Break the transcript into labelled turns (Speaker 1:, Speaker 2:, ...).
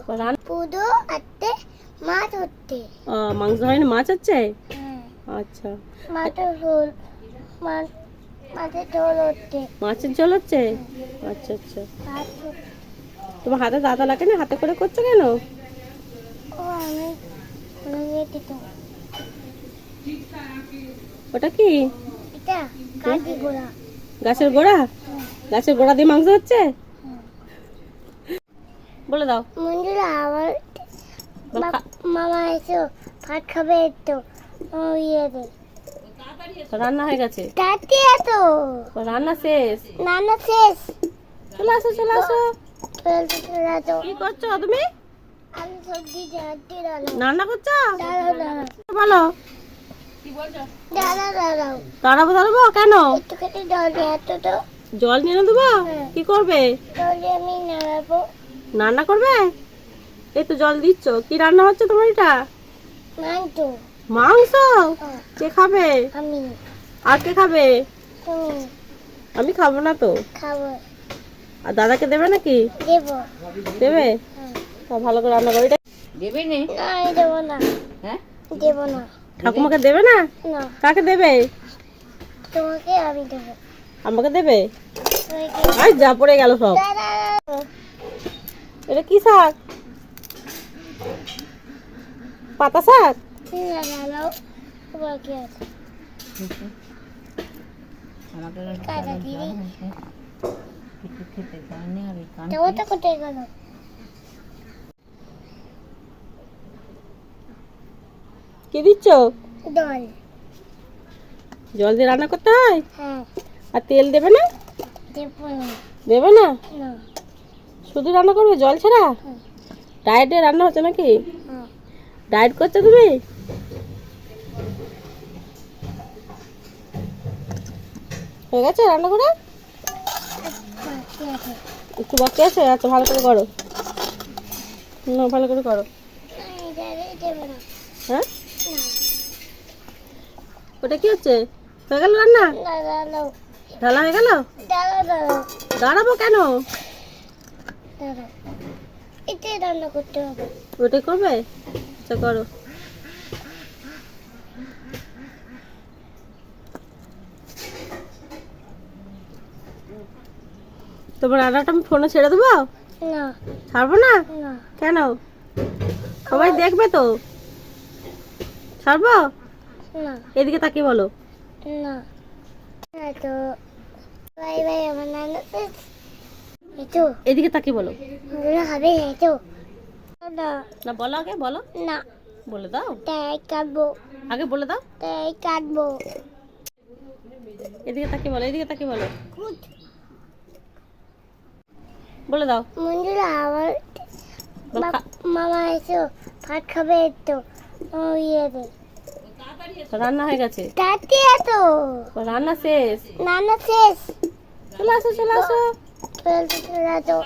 Speaker 1: পুরো আটতে মাছ হচ্ছে।
Speaker 2: মাংস হয়নি, মাছ হচ্ছে। আচ্ছা,
Speaker 1: মাছের ঝোল মাছের ঝোল হচ্ছে।
Speaker 2: মাছের ঝোল হচ্ছে। আচ্ছা আচ্ছা, তোমার হাতে দাদা লাগে না, হাতে করে করছো কেন?
Speaker 1: ও আমি ভেঙে তো।
Speaker 2: ওটা কি?
Speaker 1: এটা কাঠি গোড়া।
Speaker 2: গাছের গোড়া? গাছের গোড়া দিয়ে মাংস হচ্ছে? বলে দাও।
Speaker 1: মঞ্জুলা আবার মামা এসো ভাত খাবে তো ইয়ে দে।
Speaker 2: রান্না হয়ে গেছে,
Speaker 1: তাতে এতো
Speaker 2: রান্না শেষ।
Speaker 1: নানা শেষ।
Speaker 2: চলে আসো চলে আসো।
Speaker 1: চলে আসো।
Speaker 2: কি করছো তুমি?
Speaker 1: আমি সবজি জানতে দাঁড়াও।
Speaker 2: রান্না করছো?
Speaker 1: দাঁড়াও দাঁড়াও
Speaker 2: বলো।
Speaker 1: দাঁড়াও দাঁড়াও।
Speaker 2: দাঁড়াবো দাঁড়াবো কেন?
Speaker 1: একটু খেতে জল নিয়ে এতো তো।
Speaker 2: জল নিয়ে দেবো?
Speaker 1: হ্যাঁ।
Speaker 2: কি করবে?
Speaker 1: জল দিয়ে আমি নাড়াবো।
Speaker 2: রান্না করবে? এই তো জল দিচ্ছ। কি রান্না হচ্ছে তোমার এটা?
Speaker 1: মাংস।
Speaker 2: মাংস?
Speaker 1: হ্যাঁ,
Speaker 2: কে খাবে?
Speaker 1: আমি
Speaker 2: আর কে খাবে?
Speaker 1: তুমি
Speaker 2: আমি খাবো না তো।
Speaker 1: খাবো।
Speaker 2: আর দাদাকে দেবে নাকি?
Speaker 1: দেবো।
Speaker 2: দেবে?
Speaker 1: হ্যাঁ।
Speaker 2: তা ভালো করে রান্না করে।
Speaker 3: দেবে নে?
Speaker 1: না আমি দেবো না।
Speaker 3: হ্যাঁ,
Speaker 1: দেবো না।
Speaker 2: ঠাকুমাকে দেবে না?
Speaker 1: না
Speaker 2: কাকে দেবে?
Speaker 1: তোমাকে আমি দেবো।
Speaker 2: আমাকে দেবে?
Speaker 1: তোমাকে
Speaker 2: আই যা পড়ে গেল সব।
Speaker 1: দাঁড়াও।
Speaker 2: এটা কি শাক? পাতা শাক?
Speaker 1: দাঁড়াও তোমাকে আছে।
Speaker 3: আমাকে
Speaker 1: কাটা দিদি।
Speaker 3: কিছু খেতে চাইনি আর এই কান
Speaker 1: দেবো তো কোথায় গেল?
Speaker 2: কি দিচ্ছ?
Speaker 1: দল।
Speaker 2: জল দিয়ে রান্না করতে হয়?
Speaker 1: হ্যাঁ
Speaker 2: আর তেল দেবে না?
Speaker 1: দেবো না।
Speaker 2: দেবে না?
Speaker 1: না।
Speaker 2: শুধু রান্না করবে জল ছাড়া?
Speaker 1: হুম।
Speaker 2: ডায়েটে রান্না হচ্ছে নাকি?
Speaker 1: হ্যাঁ।
Speaker 2: ডায়েট করছো তুমি? হয়ে গেছে রান্না করে?
Speaker 1: বাকি আছে।
Speaker 2: একটু বাকি আছে? আচ্ছা ভালো করে করো। না ভালো করে করো।
Speaker 1: আমি দেবো না।
Speaker 2: হ্যাঁ,
Speaker 1: না।
Speaker 2: ওটা কি হচ্ছে? হয়ে গেল রান্না?
Speaker 1: দাঁড়াও
Speaker 2: ঢালা হয়ে গেল?
Speaker 1: দাঁড়াও দাঁড়াও
Speaker 2: দাঁড়াবো কেন?
Speaker 1: দাঁড়াও। এটাই রান্না করতে হবে।
Speaker 2: ওটাই করবে? আচ্ছা করো। তোমার রান্নাটা আমি ফোনে ছেড়ে দেবো?
Speaker 1: না
Speaker 2: ছাড়বো না?
Speaker 1: না
Speaker 2: কেন? সবাই দেখবে তো। ছাড়বো?
Speaker 1: না
Speaker 2: এদিকে তাকিয়ে বলো।
Speaker 1: না। তো বাই বাই আমার নানা এতো
Speaker 2: এদিকে তাকিয়ে বলো।
Speaker 1: ওগুলো হবে এতো না
Speaker 2: না বলো, আগে বলো।
Speaker 1: না
Speaker 2: বলে দাও,
Speaker 1: তাই কাটবো
Speaker 2: আগে বলে দাও।
Speaker 1: তাই কাটবো।
Speaker 2: এদিকে তাকিয়ে বলো, এদিকে তাকিয়ে বলো। বলে দাও।
Speaker 1: মঞ্জুলা আবার
Speaker 2: বলো,
Speaker 1: মামা এসো ভাত খাবে তো ইয়ে দে।
Speaker 2: রান্না হয়ে গেছে,
Speaker 1: তাতে এতো
Speaker 2: রান্না শেষ।
Speaker 1: নানা শেষ।
Speaker 2: চলে আসো চলে আসো।
Speaker 1: চলে আসো।